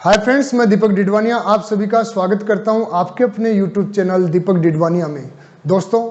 Hi friends, मैं दीपक डिडवानिया आप सभी का स्वागत करता हूं आपके अपने यूट्यूब चैनल दीपक डिडवानिया में। दोस्तों,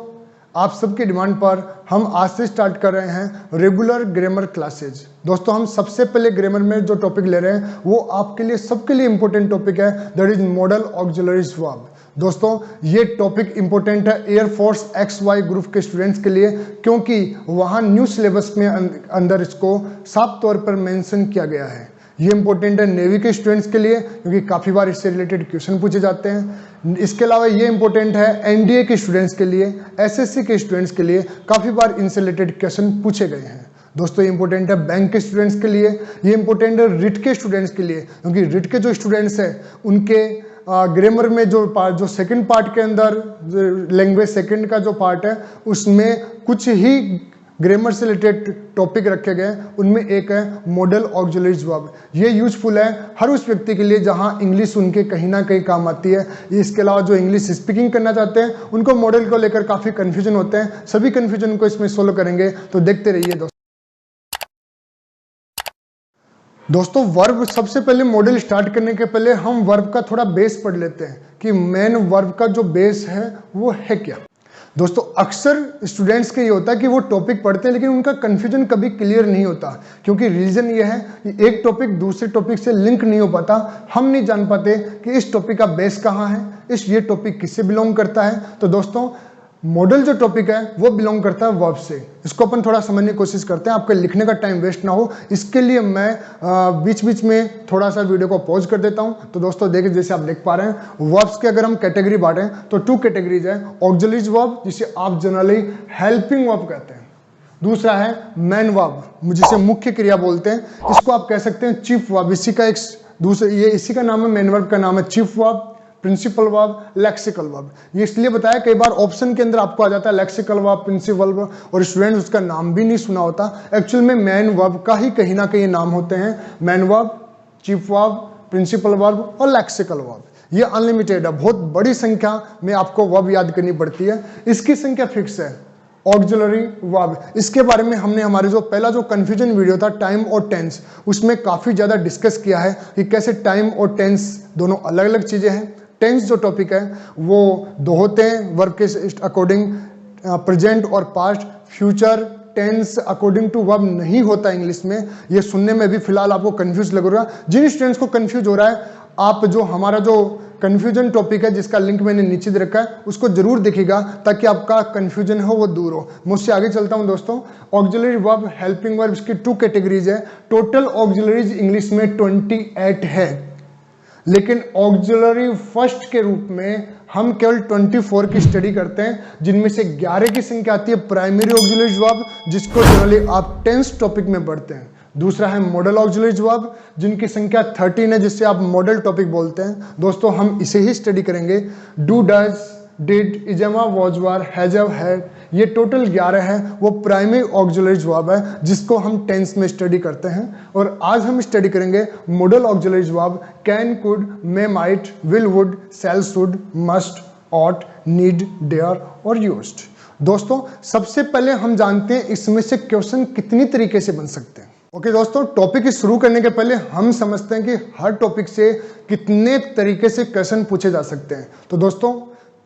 आप सबकी डिमांड पर हम आज से स्टार्ट कर रहे हैं रेगुलर ग्रामर क्लासेज। दोस्तों, हम सबसे पहले ग्रामर में जो टॉपिक ले रहे हैं वो आपके लिए सबके लिए इंपॉर्टेंट टॉपिक है, that is model auxiliaries verb. दोस्तों, ये टॉपिक इंपॉर्टेंट है एयरफोर्स XY ग्रुप के स्टूडेंट्स के लिए, क्योंकि वहाँ न्यू सिलेबस में अंदर इसको साफ तौर पर मेंशन किया गया है। ये इंपॉर्टेंट है नेवी के स्टूडेंट्स के लिए, क्योंकि काफ़ी बार इससे रिलेटेड क्वेश्चन पूछे जाते हैं। इसके अलावा ये इंपॉर्टेंट है NDA के स्टूडेंट्स के लिए, SSC के स्टूडेंट्स के लिए, काफ़ी बार इनसे रिलेटेड क्वेश्चन पूछे गए हैं। दोस्तों, ये इंपॉर्टेंट है बैंक के स्टूडेंट्स के लिए, ये इंपॉर्टेंट है रिट के स्टूडेंट्स के लिए, क्योंकि रिट के जो स्टूडेंट्स हैं उनके ग्रामर में जो सेकंड पार्ट के अंदर लैंग्वेज सेकंड का जो पार्ट है उसमें कुछ ही ग्रामर से रिलेटेड टॉपिक रखे गए, उनमें एक है मॉडल ऑक्सिलरीज वर्ब। ये यूजफुल है हर उस व्यक्ति के लिए जहां इंग्लिश उनके कहीं ना कहीं काम आती है। इसके अलावा जो इंग्लिश स्पीकिंग करना चाहते हैं उनको मॉडल को लेकर काफ़ी कन्फ्यूजन होते हैं, सभी कन्फ्यूजन को इसमें सोल्व करेंगे, तो देखते रहिए दोस्तों। वर्ब, सबसे पहले मॉडल स्टार्ट करने के पहले हम वर्ब का थोड़ा बेस पढ़ लेते हैं कि मेन वर्ब का जो बेस है वो है क्या। दोस्तों, अक्सर स्टूडेंट्स के ये होता है कि वो टॉपिक पढ़ते हैं लेकिन उनका कन्फ्यूजन कभी क्लियर नहीं होता, क्योंकि रीजन ये है कि एक टॉपिक दूसरे टॉपिक से लिंक नहीं हो पाता। हम नहीं जान पाते कि इस टॉपिक का बेस कहाँ है, ये टॉपिक किससे बिलोंग करता है। तो दोस्तों, मॉडल जो टॉपिक है वो बिलोंग करता है वर्ब से। इसको अपन थोड़ा समझने की कोशिश करते हैं, आपके लिखने का टाइम वेस्ट ना हो, इसके लिए मैं बीच बीच में थोड़ा सा वीडियो को पॉज कर देता हूं। तो दोस्तों देखिए, जैसे आप देख पा रहे हैं वर्ब्स के अगर हम कैटेगरी बांटें तो 2 कैटेगरीज है। ऑक्सिलरीज वर्ब, जिसे आप जनरली हेल्पिंग वर्ब कहते हैं। दूसरा है मेन वर्ब, जिसे मुख्य क्रिया बोलते हैं। इसको आप कह सकते हैं चीफ वर्ब। इसी का नाम है, मेन वर्ब का नाम है chief verb, principal verb, lexical verb. ये इसलिए बताया, कई बार ऑप्शन के अंदर आपको आ जाता है लेक्सिकल वर्ब, प्रिंसिपल वर्ब, और स्टूडेंट उसका नाम भी नहीं सुना होता। एक्चुअल में मेन वर्ब का ही कहीं ना कहीं नाम होते हैं। Main verb, chief verb, principal verb और लेक्सिकल वर्ब। ये अनलिमिटेड है, बहुत बड़ी संख्या में आपको वर्ब याद करनी पड़ती है। इसकी संख्या फिक्स है, ऑक्सिलरी वर्ब। इसके बारे में हमने हमारे जो पहला जो कंफ्यूजन वीडियो था टाइम और टेंस, उसमें काफ़ी ज़्यादा डिस्कस किया है कि कैसे टाइम और टेंस दोनों अलग अलग चीज़ें हैं। टेंस जो टॉपिक है वो 2 होते हैं वर्ब के अकॉर्डिंग, प्रेजेंट और past. Future tense according to verb नहीं होता इंग्लिश में। ये सुनने में भी फिलहाल आपको कंफ्यूज लग रहा है। जिन स्टूडेंट्स को कंफ्यूज हो रहा है, आप जो हमारा जो कंफ्यूजन टॉपिक है जिसका लिंक मैंने नीचे दे रखा है उसको जरूर देखिएगा, ताकि आपका कंफ्यूजन हो वो दूर हो। मुझसे आगे चलता हूं दोस्तों। ऑक्सिलरी वर्ब, हेल्पिंग वर्ब, इसकी 2 कैटेगरीज है। टोटल ऑक्सिलरीज इंग्लिश में 28 है, लेकिन ऑक्सिलरी फर्स्ट के रूप में हम केवल 24 की स्टडी करते हैं, जिनमें से 11 की संख्या आती है प्राइमरी ऑक्सिलरीज वर्ब, जिसको जनरली आप टेंस टॉपिक में पढ़ते हैं। दूसरा है मॉडल ऑक्सिलरीज वर्ब, जिनकी संख्या 13 है, जिससे आप मॉडल टॉपिक बोलते हैं। दोस्तों, हम इसे ही स्टडी करेंगे। Do, does, did, is am, was, were, has, had, ये टोटल 11 है, वो प्राइमरी ऑक्सिलरीज वर्ब है जिसको हम टेंस में स्टडी करते हैं। और आज हम स्टडी करेंगे modal auxiliaries verb, can, could, may, might, will, would, shall, should, must, ought, need, dare और यूज्ड। दोस्तों, सबसे पहले हम जानते हैं इसमें से क्वेश्चन कितनी तरीके से बन सकते हैं। ओके दोस्तों, टॉपिक शुरू करने के पहले हम समझते हैं कि हर टॉपिक से कितने तरीके से क्वेश्चन पूछे जा सकते हैं। तो दोस्तों,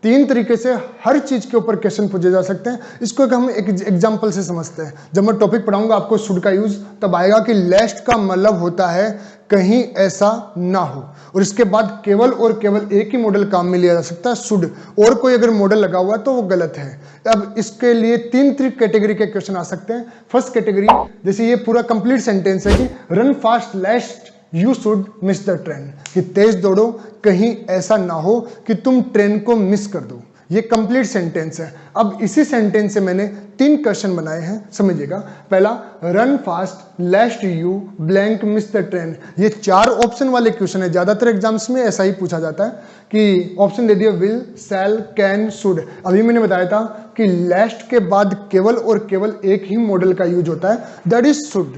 3 तरीके से हर चीज के ऊपर क्वेश्चन पूछे जा सकते हैं। इसको हम एक एग्जांपल से समझते हैं। जब मैं टॉपिक पढ़ाऊंगा आपको शुड का यूज तब आएगा कि लेस्ट का मतलब होता है कहीं ऐसा ना हो, और इसके बाद केवल और केवल एक ही मॉडल काम में लिया जा सकता है, शुड। और कोई अगर मॉडल लगा हुआ है तो वो गलत है। अब इसके लिए 3 कैटेगरी के क्वेश्चन आ सकते हैं। फर्स्ट कैटेगरी, जैसे ये पूरा कंप्लीट सेंटेंस है कि run fast लेस्ट you should miss the train, कि तेज दौड़ो कहीं ऐसा ना हो कि तुम ट्रेन को मिस कर दो। ये कंप्लीट सेंटेंस है। अब इसी सेंटेंस से मैंने 3 क्वेश्चन बनाए हैं, समझिएगा। पहला, run fast लेस्ट you blank miss the train. ये 4 ऑप्शन वाले क्वेश्चन है। ज्यादातर एग्जाम्स में ऐसा ही पूछा जाता है कि ऑप्शन दे दिया विल, शैल, कैन, शुड। अभी मैंने बताया था कि लेस्ट के बाद केवल और केवल एक ही मॉडल का यूज होता है, that is should,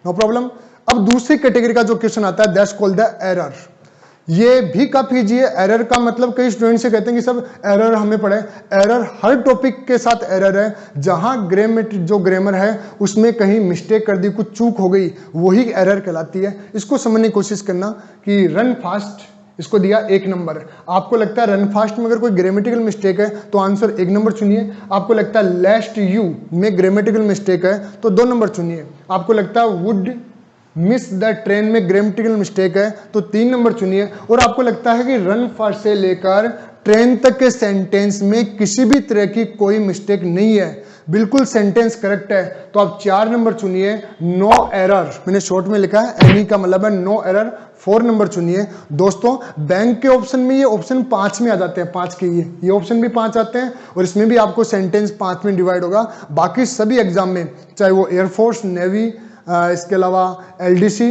no problem. अब दूसरी कैटेगरी का जो क्वेश्चन आता है, दैट्स कॉल्ड द एरर। ये भी काफी इजी है। एरर का मतलब कई स्टूडेंट से कहते हैं कि सब एरर हमें पढ़े, एरर हर टॉपिक के साथ एरर है। जहां जो ग्रामर है उसमें कहीं मिस्टेक कर दी, कुछ चूक हो गई, वही एरर कहलाती है। इसको समझने की कोशिश करना कि रन फास्ट, इसको दिया 1 नंबर। आपको लगता है रन फास्ट में अगर कोई ग्रामेटिकल मिस्टेक है तो आंसर 1 नंबर चुनिए। आपको लगता है लास्ट यू में ग्रामेटिकल मिस्टेक है तो 2 नंबर चुनिए। आपको लगता है वुड मिस द ट्रेन में ग्रामेटिकल मिस्टेक है तो 3 नंबर चुनिए। और आपको लगता है कि रन फास्ट से लेकर ट्रेन तक के सेंटेंस में किसी भी तरह की कोई मिस्टेक नहीं है, बिल्कुल सेंटेंस करेक्ट है, तो आप 4 नंबर चुनिए। नो एरर, मैंने शॉर्ट में लिखा है, एनी का मतलब है नो एरर, 4 नंबर चुनिए। दोस्तों बैंक के ऑप्शन में ये ऑप्शन 5 में आ जाते हैं, 5 के ये ऑप्शन भी 5 आते हैं और इसमें भी आपको सेंटेंस 5 में डिवाइड होगा। बाकी सभी एग्जाम में, चाहे वो एयरफोर्स, नेवी, इसके अलावा LDC,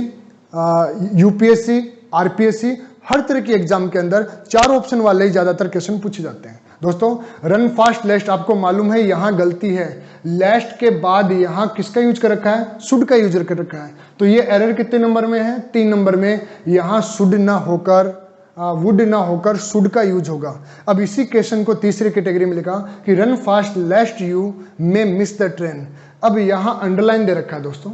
UPSC, RPSC, हर तरह की एग्जाम के अंदर 4 ऑप्शन वाले ही ज्यादातर क्वेश्चन पूछे जाते हैं। दोस्तों रन फास्ट लास्ट आपको मालूम है यहां गलती है, लास्ट के बाद यहां किसका यूज कर रखा है, शुड का यूज कर रखा है। तो ये एरर कितने नंबर में है, 3 नंबर में। यहां शुड ना होकर वुड ना होकर शुड का यूज होगा। अब इसी क्वेश्चन को तीसरी कैटेगरी में लिखा कि रन फास्ट लास्ट यू में मिस द ट्रेन। अब यहां अंडरलाइन दे रखा है दोस्तों,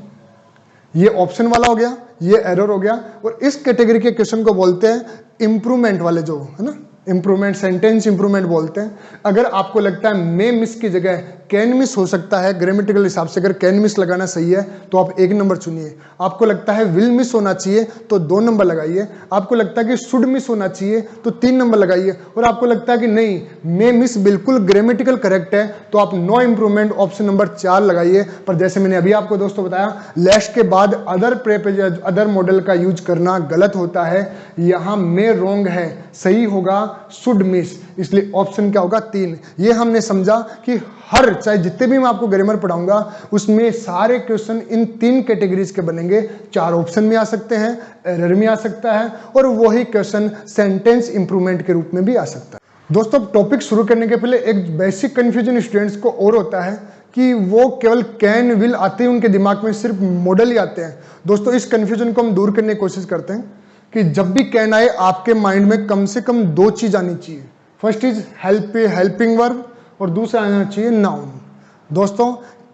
ये ऑप्शन वाला हो गया, ये एरर हो गया। और इस कैटेगरी के क्वेश्चन को बोलते हैं इंप्रूवमेंट वाले, जो है ना इंप्रूवमेंट, सेंटेंस इंप्रूवमेंट बोलते हैं। अगर आपको लगता है मे मिस की जगह कैन मिस हो सकता है, ग्रामेटिकल हिसाब से अगर कैन मिस लगाना सही है तो आप 1 नंबर चुनिए। आपको लगता है विल मिस होना चाहिए तो 2 नंबर लगाइए। आपको लगता है कि शुड मिस होना चाहिए तो 3 नंबर लगाइए। और आपको लगता है कि नहीं मे मिस बिल्कुल ग्रामेटिकल करेक्ट है तो आप नो इंप्रूवमेंट ऑप्शन नंबर 4 लगाइए। पर जैसे मैंने अभी आपको दोस्तों बताया, लास्ट के बाद अदर मॉडल का यूज करना गलत होता है। यहां मे रॉन्ग है, सही होगा शुड मिस, इसलिए ऑप्शन क्या होगा 3। ये हमने समझा कि हर, चाहे जितने भी मैं आपको ग्रामर पढ़ाऊंगा उसमें सारे क्वेश्चन इन 3 कैटेगरीज के बनेंगे। 4 ऑप्शन में आ सकते हैं, एरर में आ सकता है और वही क्वेश्चन सेंटेंस इंप्रूवमेंट के रूप में भी आ सकता है। दोस्तों अब टॉपिक शुरू करने के पहले एक बेसिक कंफ्यूजन स्टूडेंट्स को और होता है कि वो केवल कैन विल आते हैं, उनके दिमाग में सिर्फ मॉडल ही आते हैं। दोस्तों इस कंफ्यूजन को हम दूर करने की कोशिश करते हैं कि जब भी कैन आए आपके माइंड में कम से कम 2 चीज आनी चाहिए। फर्स्ट इज हेल्पिंग वर्ब और दूसरा आना चाहिए नाउन। दोस्तों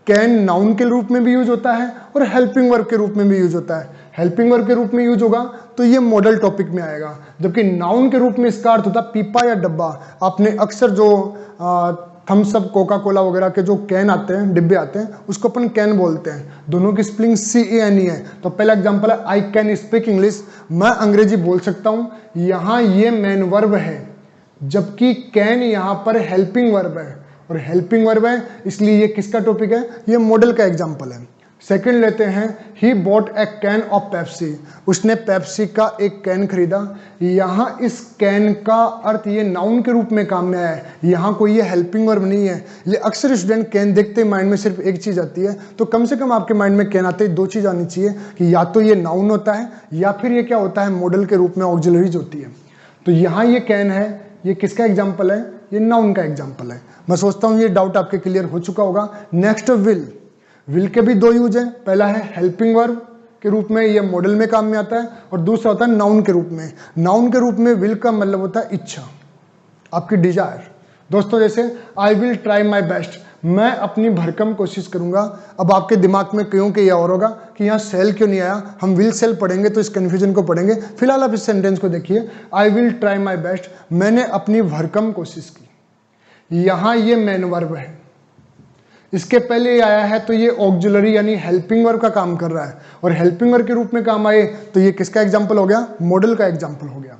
कैन नाउन के रूप में भी यूज होता है और हेल्पिंग वर्ब के रूप में भी यूज होता है। हेल्पिंग वर्ब के रूप में यूज होगा तो ये मॉडल टॉपिक में आएगा, जबकि नाउन के रूप में इसका अर्थ होता है पीपा या डब्बा। आपने अक्सर जो थम्स अप, कोका कोला वगैरह के जो कैन आते हैं, डिब्बे आते हैं, उसको अपन कैन बोलते हैं। दोनों की स्पेलिंग CAN है। तो पहला एग्जांपल है आई कैन स्पीक इंग्लिश, मैं अंग्रेजी बोल सकता हूं। यहां ये मेन वर्ब है, जबकि कैन यहां पर हेल्पिंग वर्ब है और हेल्पिंग वर्ब है इसलिए ये किसका टॉपिक है, ये मॉडल का एग्जांपल है। सेकंड लेते हैं, he bought A can of Pepsi, उसने पेप्सी का एक कैन खरीदा। यहां इस कैन का अर्थ ये नाउन के रूप में काम में आया है, यहां कोई ये हेल्पिंग वर्ब नहीं है। ये अक्सर स्टूडेंट कैन देखते ही माइंड में सिर्फ एक चीज आती है, तो कम से कम आपके माइंड में कैन आते ही 2 चीज आनी चाहिए कि या तो ये नाउन होता है या फिर ये क्या होता है, मॉडल के रूप में ऑक्सिलरीज होती है। तो यहां ये कैन है, ये किसका एग्जाम्पल है, ये नाउन का एग्जाम्पल है। मैं सोचता हूं ये डाउट आपके क्लियर हो चुका होगा। नेक्स्ट विल के भी 2 यूज है, पहला है हेल्पिंग वर्ब के रूप में, ये मॉडल में काम में आता है, और दूसरा होता है नाउन के रूप में। नाउन के रूप में विल का मतलब होता है इच्छा, आपकी डिजायर। दोस्तों जैसे I will try my best, मैं अपनी भरकम कोशिश करूंगा। अब आपके दिमाग में क्यों कि यह और होगा कि यहाँ सेल क्यों नहीं आया, हम विल सेल पढ़ेंगे तो इस कंफ्यूजन को पढ़ेंगे। फिलहाल आप इस सेंटेंस को देखिए, I will try my best, मैंने अपनी भरकम कोशिश की। यहां ये मेन वर्ब है, इसके पहले ये आया है तो ये ऑक्सिलरी यानी हेल्पिंग वर्ब का काम कर रहा है, और हेल्पिंग वर्ब के रूप में काम आए तो ये किसका एग्जाम्पल हो गया, मॉडल का एग्जाम्पल हो गया।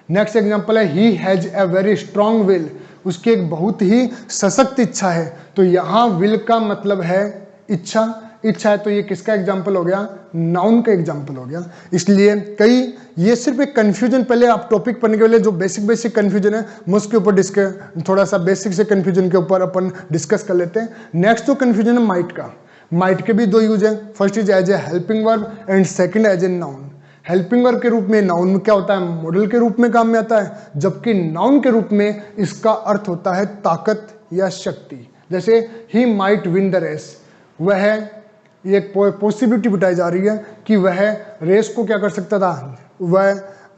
नेक्स्ट एग्जाम्पल है he has a very strong will, उसकी एक बहुत ही सशक्त इच्छा है। तो यहां विल का मतलब है इच्छा, इच्छा है तो ये किसका एग्जाम्पल हो गया, नाउन का एग्जाम्पल हो गया। इसलिए कई ये सिर्फ एक कंफ्यूजन, पहले आप टॉपिक पढ़ने के लिए जो बेसिक कंफ्यूजन है मैं उसके ऊपर थोड़ा सा बेसिक से कंफ्यूजन के ऊपर अपन डिस्कस कर लेते हैं। नेक्स्ट जो कंफ्यूजन है माइट का, माइट के भी 2 यूज है, first is as a helping verb and second as a noun. Helping verb के रूप में नाउन में क्या होता है, मॉडल के रूप में काम में आता है, जबकि नाउन के रूप में इसका अर्थ होता है ताकत या शक्ति। जैसे he might win the race, वह ये एक पॉसिबिलिटी बताई जा रही है कि वह रेस को क्या कर सकता था,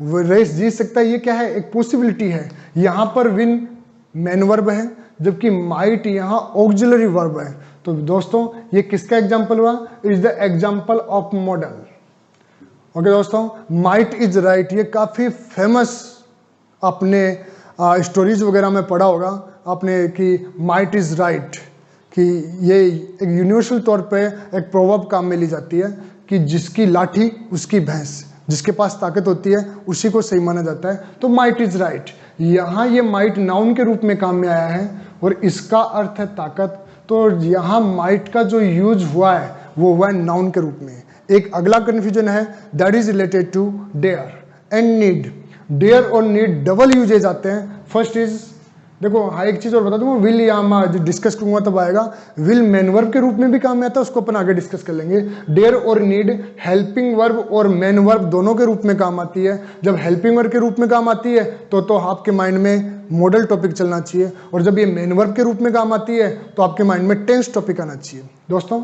रेस जीत सकता है, ये क्या है, एक पॉसिबिलिटी है। यहाँ पर विन मेन वर्ब है, जबकि माइट यहाँ ऑक्सिलरी वर्ब है। तो दोस्तों ये किसका एग्जाम्पल हुआ, is the example of model. Okay दोस्तों, माइट इज राइट ये काफी फेमस आपने स्टोरीज वगैरह में पढ़ा होगा आपने कि माइट इज राइट, कि ये एक यूनिवर्सल तौर पे एक प्रोवर्ब काम में ली जाती है कि जिसकी लाठी उसकी भैंस, जिसके पास ताकत होती है उसी को सही माना जाता है। तो माइट इज राइट, यहाँ ये माइट नाउन के रूप में काम में आया है और इसका अर्थ है ताकत। तो यहाँ माइट का जो यूज हुआ है वो हुआ है नाउन के रूप में। एक अगला कंफ्यूजन है that is related to dare and need. Dare और नीड डबल यूजेज आते हैं। फर्स्ट इज, देखो हाँ एक चीज और बता दूंगा, विल यहाँ मैं डिस्कस करूंगा तब आएगा। विल मेन वर्ब के रूप में भी काम में आता है, उसको अपन आगे डिस्कस कर लेंगे। डेयर और नीड हेल्पिंग वर्ब और मेन वर्ब दोनों के रूप में काम आती है। जब हेल्पिंग वर्ब के रूप में काम आती है तो आपके माइंड में मॉडल टॉपिक चलना चाहिए, और जब ये मेन वर्ब के रूप में काम आती है तो आपके माइंड में टेंस टॉपिक आना चाहिए। दोस्तों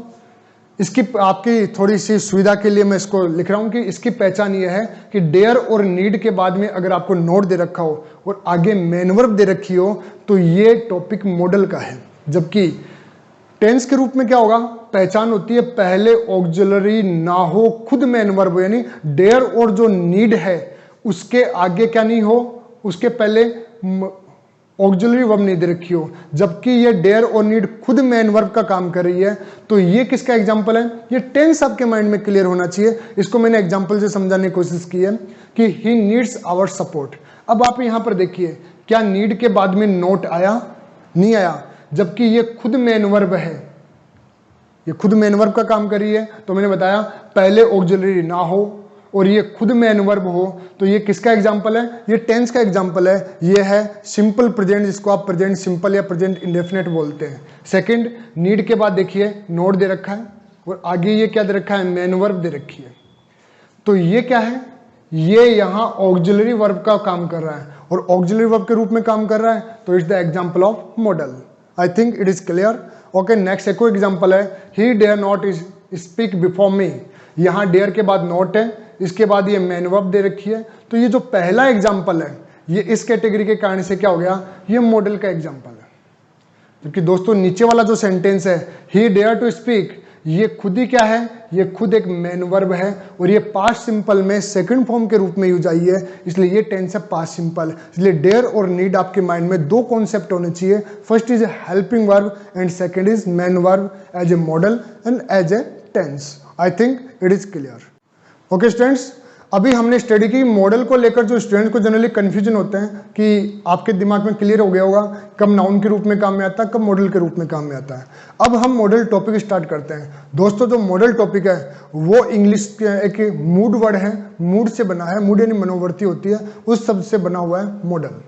इसकी आपकी थोड़ी सी सुविधा के लिए मैं इसको लिख रहा हूं कि इसकी पहचान ये है कि डेयर और नीड के बाद में अगर आपको नोट दे रखा हो और आगे मेन वर्ब दे रखी हो तो ये टॉपिक मॉडल का है। जबकि टेंस के रूप में क्या होगा, पहचान होती है पहले ऑक्सिलरी ना हो खुद मेन वर्ब, यानी डेयर और जो नीड है उसके आगे क्या नहीं हो, उसके पहले ऑक्सिलरी वर्ब नहीं दे रखी हो, जबकि ये डेयर और नीड खुद मेन वर्ब का काम कर रही है। तो ये किसका एग्जांपल है, ये टेंस आपके माइंड में क्लियर होना चाहिए। इसको मैंने एग्जांपल से समझाने की कोशिश की है कि ही नीड्स आवर सपोर्ट। अब आप यहां पर देखिए क्या नीड के बाद में नोट आया, नहीं आया, जबकि ये खुद मेन वर्ब है, ये खुद मेन वर्ब का काम कर रही है। तो मैंने बताया पहले ऑक्सिलरी ना हो और ये खुद मेन वर्ब हो, तो ये किसका एग्जांपल है, ये टेंस का एग्जांपल है। ये है सिंपल प्रेजेंट, जिसको आप प्रेजेंट सिंपल या प्रेजेंट इंडेफिनेट बोलते हैं। सेकंड, नीड के बाद देखिए नोट दे रखा है और आगे ये क्या दे रखा है, मेन वर्ब दे रखी है। तो ये क्या है, ये यहाँ ऑक्सिलरी वर्ब का काम कर रहा है और ऑक्सिलरी वर्ब के रूप में काम कर रहा है, तो it's the example of modal. I think it is clear. Okay, next एक और एग्जांपल है, he dare not speak before me. यहाँ डेयर के बाद नॉट है, इसके बाद ये मेन वर्ब दे रखी है। तो ये जो पहला एग्जांपल है ये इस कैटेगरी के कारण से क्या हो गया, ये मॉडल का एग्जांपल है। क्योंकि दोस्तों नीचे वाला जो सेंटेंस है ही डेयर टू स्पीक, ये खुद ही क्या है, ये खुद एक मेन वर्ब है और ये पास्ट सिंपल में सेकंड फॉर्म के रूप में यूज आई है, इसलिए ये टेंस है पास्ट सिंपल। इसलिए डेयर और नीड आपके माइंड में दो कॉन्सेप्ट होने चाहिए, first is a helping verb and second is main verb as a modal and as a tense. I think it is clear. Okay students, अभी हमने स्टडी की मॉडल को लेकर जो स्टूडेंट को जनरली कंफ्यूजन होते हैं कि आपके दिमाग में क्लियर हो गया होगा कब नाउन के रूप में काम में आता है, कब मॉडल के रूप में काम में आता है। अब हम मॉडल टॉपिक स्टार्ट करते हैं। दोस्तों जो मॉडल टॉपिक है वो इंग्लिश के एक मूड वर्ड है, मूड से बना है, मूड यानी मनोवृत्ति होती है, उस शब्द से बना हुआ है मॉडल।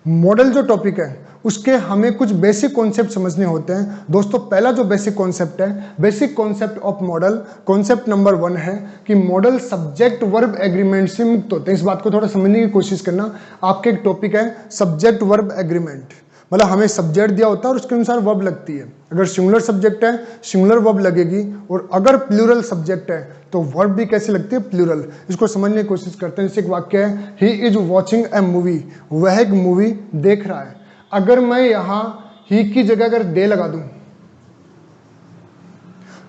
मॉडल जो टॉपिक है उसके हमें कुछ बेसिक कॉन्सेप्ट समझने होते हैं। दोस्तों पहला जो बेसिक कॉन्सेप्ट है, basic concept of model, concept number 1 है कि मॉडल सब्जेक्ट वर्ब एग्रीमेंट से मुक्त होते हैं। इस बात को थोड़ा समझने की कोशिश करना। आपके एक टॉपिक है सब्जेक्ट वर्ब एग्रीमेंट, मतलब हमें सब्जेक्ट दिया होता है और उसके अनुसार वर्ब लगती है। अगर सिंगुलर सब्जेक्ट है सिंगुलर वर्ब लगेगी, और अगर प्लूरल सब्जेक्ट है तो वर्ब भी कैसे लगती है, प्लूरल। इसको समझने की कोशिश करते हैं। जैसे एक वाक्य है, he is watching A movie, वह एक मूवी देख रहा है। अगर मैं यहां ही की जगह अगर दे लगा दूं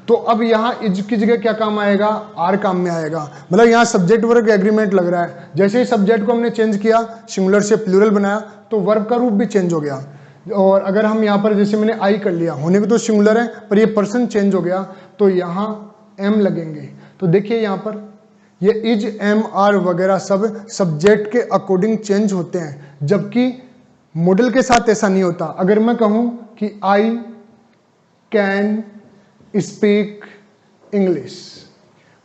तो अब यहां इज की जगह क्या काम आएगा, आर काम में आएगा। मतलब यहां सब्जेक्ट वर्ब एग्रीमेंट लग रहा है। जैसे ही सब्जेक्ट को हमने चेंज किया, सिंगुलर से प्लूरल बनाया, तो वर्ब का रूप भी चेंज हो गया। और अगर हम यहां पर जैसे मैंने आई कर लिया, होने भी तो सिंगुलर है पर ये पर्सन चेंज हो गया, तो यहां एम लगेंगे। तो देखिए यहां पर ये इज, एम, आर वगैरह सब सब्जेक्ट के अकॉर्डिंग चेंज होते हैं, जबकि मॉडल के साथ ऐसा नहीं होता। अगर मैं कहूं कि आई कैन स्पीक इंग्लिश,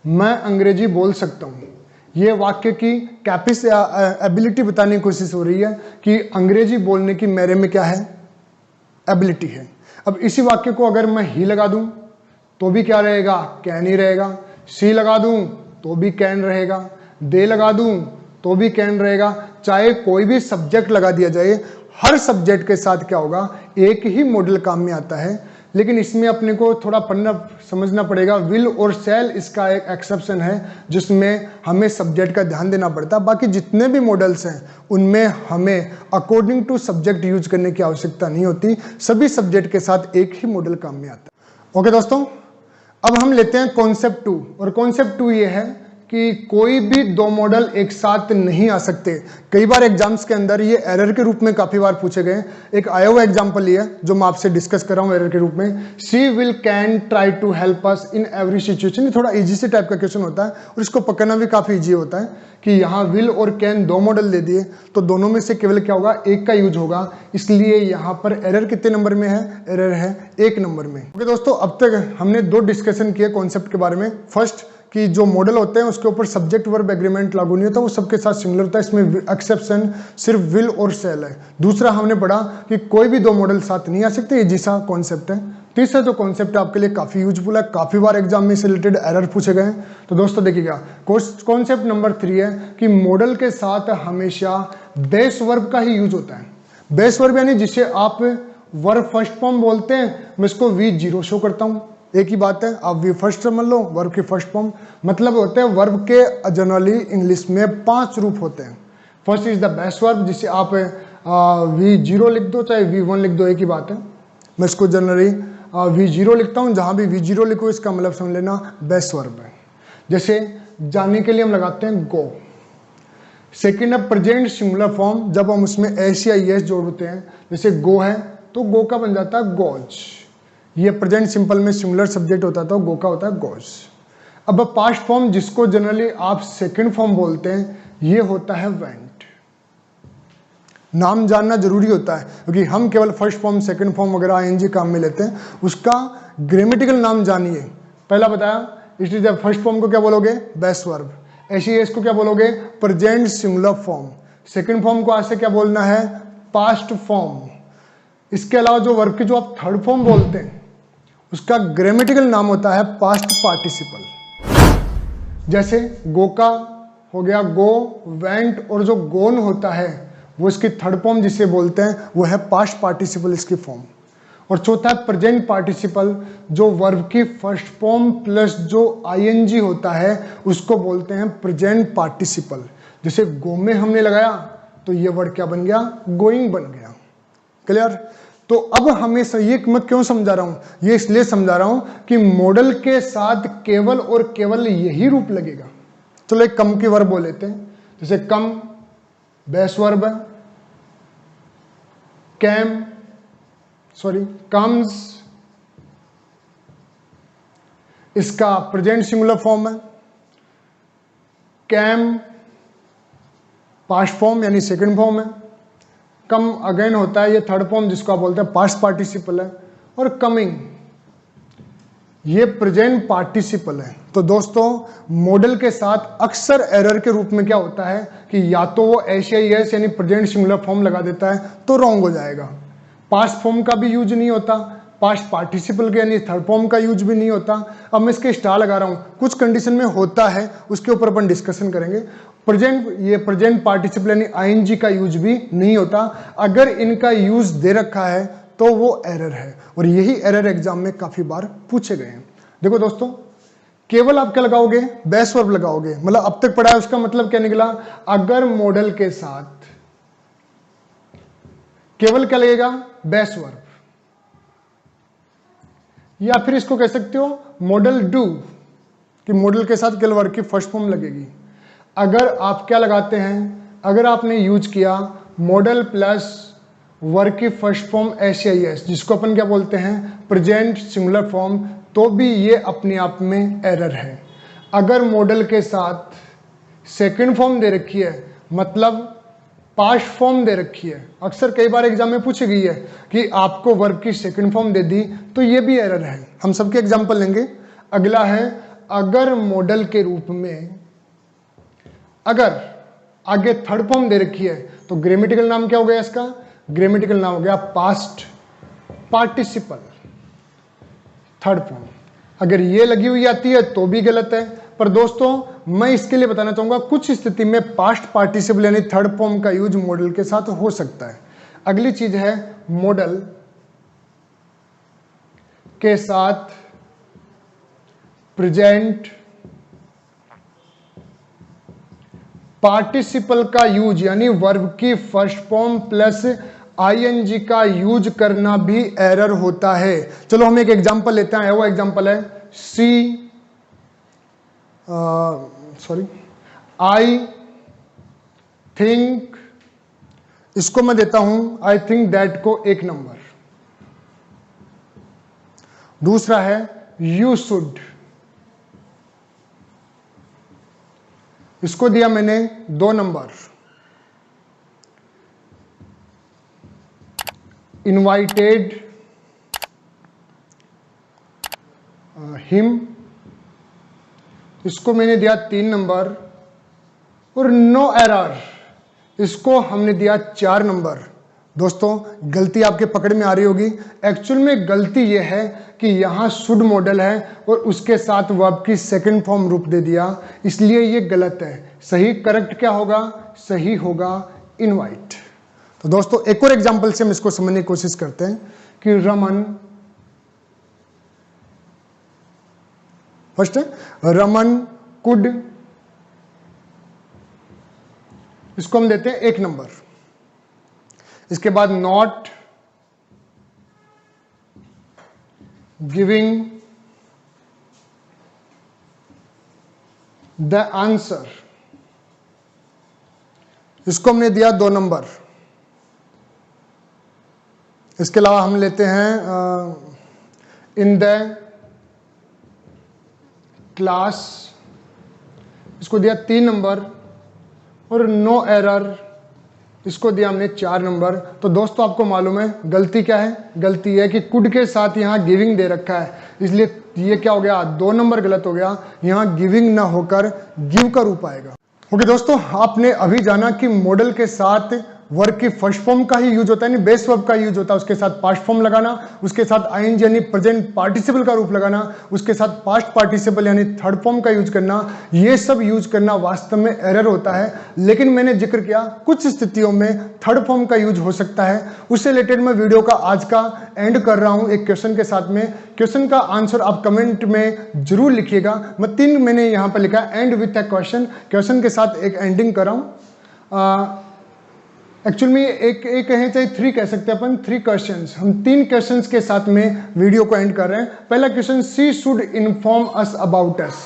मैं अंग्रेजी बोल सकता हूं, ये वाक्य की एबिलिटी बताने की कोशिश हो रही है कि अंग्रेजी बोलने की मेरे में क्या है, एबिलिटी है। अब इसी वाक्य को अगर मैं ही लगा दूं तो भी क्या रहेगा, कैन ही रहेगा। सी लगा दूं तो भी कैन रहेगा, दे लगा दूं तो भी कैन रहेगा। चाहे कोई भी सब्जेक्ट लगा दिया जाए, हर सब्जेक्ट के साथ क्या होगा, एक ही मॉडल काम में आता है। लेकिन इसमें अपने को थोड़ा पढ़ना समझना पड़ेगा। विल और शैल इसका एक एक्सेप्शन है जिसमें हमें सब्जेक्ट का ध्यान देना पड़ता है। बाकी जितने भी मॉडल्स हैं उनमें हमें अकॉर्डिंग टू सब्जेक्ट यूज करने की आवश्यकता नहीं होती, सभी सब्जेक्ट के साथ एक ही मॉडल काम में आता है। ओके दोस्तों, अब हम लेते हैं कॉन्सेप्ट 2, और कॉन्सेप्ट 2 ये है कि कोई भी दो मॉडल एक साथ नहीं आ सकते। कई बार एग्जाम्स के अंदर ये एरर के रूप में काफी बार पूछे गए। एक आया हुआ एग्जाम्पल ये है जो मैं आपसे डिस्कस कर रहा हूँ एरर के रूप में, she will can try to help us in every situation. ये थोड़ा इजी से टाइप का क्वेश्चन होता है और इसको पकड़ना भी काफी इजी होता है कि यहाँ विल और कैन दो मॉडल दे दिए तो दोनों में से केवल क्या होगा, एक का यूज होगा। इसलिए यहाँ पर एरर कितने नंबर में है, एरर है 1 नंबर में। ओके दोस्तों, अब तक हमने 2 डिस्कशन किए कॉन्सेप्ट के बारे में। फर्स्ट कि जो मॉडल होते हैं उसके ऊपर सब्जेक्ट वर्ब एग्रीमेंट लागू नहीं होता, वो सबके साथ सिमिलर होता है, इसमें एक्सेप्शन सिर्फ विल और शैल है। दूसरा हमने पढ़ा कि कोई भी दो मॉडल साथ नहीं आ सकते, ये जैसा कॉन्सेप्ट है। तीसरा जो कॉन्सेप्ट आपके लिए काफी यूजफुल है, काफी बार एग्जाम में से रिलेटेड एरर पूछे गए हैं। तो दोस्तों देखिएगा, कॉन्सेप्ट नंबर 3 है कि मॉडल के साथ हमेशा बेस वर्ब का ही यूज होता है। बेस वर्ब यानी जिसे आप वर्ब फर्स्ट फॉर्म बोलते हैं, मैं इसको V0 शो करता हूं। एक ही बात है, आप वी फर्स्ट समझ लो, वर्ब की फर्स्ट फॉर्म मतलब होते हैं वर्ब के जनरली इंग्लिश में 5 रूप होते हैं। First is the best verb, जिसे आप V0 लिख दो चाहे V1 लिख दो, एक ही बात है। मैं इसको जनरली V0 लिखता हूं, जहां भी V0 लिखो इसका मतलब समझ लेना बेस्ट वर्ब है। जैसे जाने के लिए हम लगाते हैं गो। सेकेंड है प्रेजेंट सिंगुलर फॉर्म, जब हम उसमें एस या एस जोड़ते हैं, जैसे गो है तो गो का बन जाता है गोज। ये प्रेजेंट सिंपल में सिंगुलर सब्जेक्ट होता था, गो का होता है गोज। अब पास्ट फॉर्म जिसको जनरली आप सेकंड फॉर्म बोलते हैं, ये होता है वेंट। नाम जानना जरूरी होता है क्योंकि हम केवल फर्स्ट फॉर्म सेकंड फॉर्म वगैरह आईएनजी काम में लेते हैं, उसका ग्रामेटिकल नाम जानिए। पहला बताया, इसलिए फर्स्ट फॉर्म को क्या बोलोगे, बेस्ट वर्ब। ऐसे इसको क्या बोलोगे, present singular form. Second form को आज से क्या बोलना है, पास्ट फॉर्म। इसके अलावा जो वर्ब की जो आप थर्ड फॉर्म बोलते हैं उसका ग्रामेटिकल नाम होता है पास्ट पार्टिसिपल। जैसे गो का हो गया गो, वेंट, और जो गोन होता है वो इसकी थर्ड फॉर्म जिसे बोलते हैं वो है पास्ट पार्टिसिपल इसकी फॉर्म। और चौथा है प्रेजेंट पार्टिसिपल, जो वर्ब की फर्स्ट फॉर्म प्लस जो आईएनजी होता है उसको बोलते हैं प्रेजेंट पार्टिसिपल। जैसे गो में हमने लगाया तो ये वर्ड क्या बन गया, गोइंग बन गया। क्लियर? तो अब हमें ये मैं क्यों समझा रहा हूं, ये इसलिए समझा रहा हूं कि मॉडल के साथ केवल और केवल यही रूप लगेगा। चलो एक कम की वर्ब बोल लेते हैं, जैसे कम बेस वर्ब है, कम्स इसका प्रेजेंट सिंगुलर फॉर्म है, कैम पास्ट फॉर्म यानी सेकंड फॉर्म है, कम अगेन होता है ये थर्ड फॉर्म जिसको आप बोलते हैं पास्ट पार्टिसिपल है, और कमिंग ये प्रेजेंट पार्टिसिपल है। तो दोस्तों मॉडल के साथ अक्सर एरर के रूप में क्या होता है कि या तो वो एस यानी प्रेजेंट सिंगुलर फॉर्म लगा देता है तो रॉन्ग हो जाएगा, पास्ट फॉर्म का भी यूज नहीं होता, पास्ट पार्टिसिपल के यानी थर्ड फॉर्म का यूज भी नहीं होता। अब मैं इसके स्टार लगा रहा हूं, कुछ कंडीशन में होता है उसके ऊपर अपन डिस्कशन करेंगे। प्रेजेंट पार्टिसिपल यानी आईएनजी का यूज भी नहीं होता। अगर इनका यूज दे रखा है तो वो एरर है, और यही एरर एग्जाम में काफी बार पूछे गए हैं। देखो दोस्तों, केवल आप क्या लगाओगे, बेस वर्ब लगाओगे, मतलब अब तक पढ़ा है उसका मतलब क्या निकला, अगर मॉडल के साथ केवल क्या लगेगा, बेस वर्ब, या फिर इसको कह सकते हो मॉडल डू, कि मॉडल के साथ केवल वर्ब की फर्स्ट फॉर्म लगेगी। अगर आप क्या लगाते हैं, अगर आपने यूज किया मॉडल प्लस वर्ब की फर्स्ट फॉर्म एस जिसको अपन क्या बोलते हैं प्रेजेंट सिंगुलर फॉर्म, तो भी ये अपने आप में एरर है। अगर मॉडल के साथ सेकंड फॉर्म दे रखी है, मतलब पास्ट फॉर्म दे रखी है, अक्सर कई बार एग्जाम में पूछी गई है कि आपको वर्ब की सेकंड फॉर्म दे दी, तो ये भी एरर है। हम सबके एग्जांपल लेंगे। अगला है, अगर मॉडल के रूप में अगर आगे थर्ड फॉर्म दे रखी है तो ग्रामेटिकल नाम क्या हो गया इसका, ग्रामेटिकल नाम हो गया पास्ट पार्टिसिपल थर्ड फॉर्म। अगर ये लगी हुई आती है तो भी गलत है। पर दोस्तों मैं इसके लिए बताना चाहूंगा कुछ स्थिति में पास्ट पार्टिसिपल यानी थर्ड फॉर्म का यूज मॉडल के साथ हो सकता है। अगली चीज है मॉडल के साथ प्रेजेंट पार्टिसिपल का यूज यानी वर्ब की फर्स्ट फॉर्म प्लस आईएनजी का यूज करना भी एरर होता है। चलो हम एक एग्जांपल लेते हैं। वो एग्जांपल है आई थिंक, इसको मैं देता हूं आई थिंक दैट को एक नंबर। दूसरा है यू शुड, इसको दिया मैंने 2 नंबर। इनवाइटेड हिम, इसको मैंने दिया 3 नंबर। और नो एरर, इसको हमने दिया 4 नंबर। दोस्तों गलती आपके पकड़ में आ रही होगी। एक्चुअल में गलती यह है कि यहां शुड मॉडल है और उसके साथ वर्ब की सेकंड फॉर्म रूप दे दिया, इसलिए ये गलत है। सही करेक्ट क्या होगा? सही होगा इनवाइट। तो दोस्तों एक और एग्जांपल से हम इसको समझने की कोशिश करते हैं कि रमन, फर्स्ट है रमन कुड, इसको हम देते हैं 1 नंबर। इसके बाद नॉट गिविंग द आंसर, इसको हमने दिया 2 नंबर। इसके अलावा हम लेते हैं इन द क्लास, इसको दिया 3 नंबर। और नो एरर, इसको दिया हमने 4 नंबर। तो दोस्तों आपको मालूम है गलती क्या है? गलती है कि कुड के साथ यहां गिविंग दे रखा है, इसलिए ये क्या हो गया? 2 नंबर गलत हो गया। यहां गिविंग ना होकर गिव का रूप आएगा। ओके दोस्तों, आपने अभी जाना कि मॉडल के साथ वर्ब की फर्स्ट फॉर्म का ही यूज होता है, यानी बेस वर्ब का यूज होता है। उसके साथ पास्ट फॉर्म लगाना, उसके साथ आईएनजी यानी प्रेजेंट पार्टिसिपल का रूप लगाना, उसके साथ पास्ट पार्टिसिपल यानी थर्ड फॉर्म का यूज करना, ये सब यूज करना वास्तव में एरर होता है। लेकिन मैंने जिक्र किया कुछ स्थितियों में थर्ड फॉर्म का यूज हो सकता है। उससे रिलेटेड मैं वीडियो का आज का एंड कर रहा हूं एक क्वेश्चन के साथ में। क्वेश्चन का आंसर आप कमेंट में जरूर लिखिएगा। मैं 3 मैंने यहां पर लिखा and with A question, question के साथ एक एंडिंग कर रहा हूं। एक्चुअल में एक कहें चाहे 3 कह सकते हैं अपन, 3 क्वेश्चंस। हम 3 क्वेश्चंस के साथ में वीडियो को एंड कर रहे हैं। पहला question, she should inform us about us,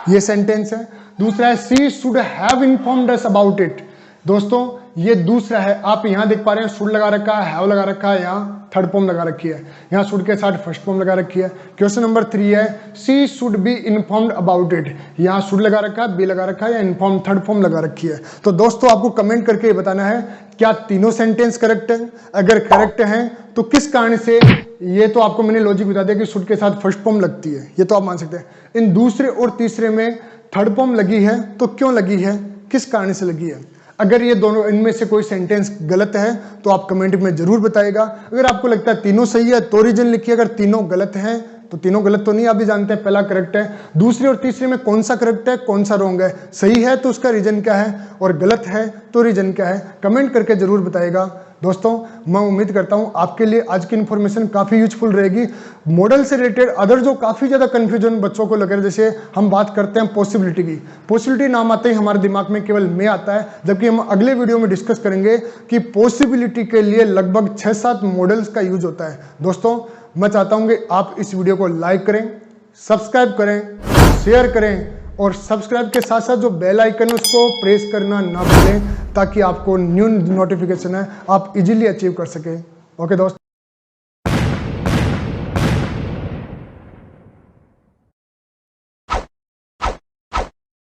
ये सेंटेंस है। दूसरा है she should have informed us about it. दोस्तों ये दूसरा है, आप यहां देख पा रहे हैं शुड लगा रखा है, हैव लगा रखा है, यहां थर्ड फॉर्म लगा रखी है, यहां शुड के साथ फर्स्ट फॉर्म लगा रखी है। क्वेश्चन नंबर 3 है she should be informed about it, यहां शुड लगा रखा है, बी लगा रखा है, या इन्फॉर्म थर्ड फॉर्म लगा रखी है। तो दोस्तों आपको कमेंट करके ये बताना है क्या तीनों सेंटेंस करेक्ट है। अगर करेक्ट है तो किस कारण से, ये तो आपको मैंने लॉजिक बता दिया कि शुड के साथ फर्स्ट फॉर्म लगती है, ये तो आप मान सकते हैं। इन दूसरे और तीसरे में थर्ड फॉर्म लगी है तो क्यों लगी है, किस कारण से लगी है। अगर ये दोनों इनमें से कोई सेंटेंस गलत है तो आप कमेंट में जरूर बताइएगा। अगर आपको लगता है तीनों सही है तो रीजन लिखिए, अगर तीनों गलत हैं तो तीनों गलत तो नहीं, आप भी जानते हैं पहला करेक्ट है, दूसरे और तीसरे में कौन सा करेक्ट है कौन सा रॉन्ग है, सही है तो उसका रीजन क्या है और गलत है तो रीजन क्या है, कमेंट करके जरूर बताइएगा। दोस्तों मैं उम्मीद करता हूं आपके लिए आज की इन्फॉर्मेशन काफी यूजफुल रहेगी। मॉडल से रिलेटेड अदर जो काफी ज्यादा कंफ्यूजन बच्चों को लग रहा है, जैसे हम बात करते हैं पॉसिबिलिटी की, पॉसिबिलिटी नाम आते ही हमारे दिमाग में केवल मे आता है, जबकि हम अगले वीडियो में डिस्कस करेंगे कि पॉसिबिलिटी के लिए लगभग 6-7 मॉडल्स का यूज होता है। दोस्तों मैं चाहता हूं कि आप इस वीडियो को लाइक करें, सब्सक्राइब करें, शेयर करें और सब्सक्राइब के साथ साथ जो बेल आइकन है उसको प्रेस करना ना भूलें, ताकि आपको न्यू नोटिफिकेशन है आप इजीली अचीव कर सकें। ओके दोस्तों।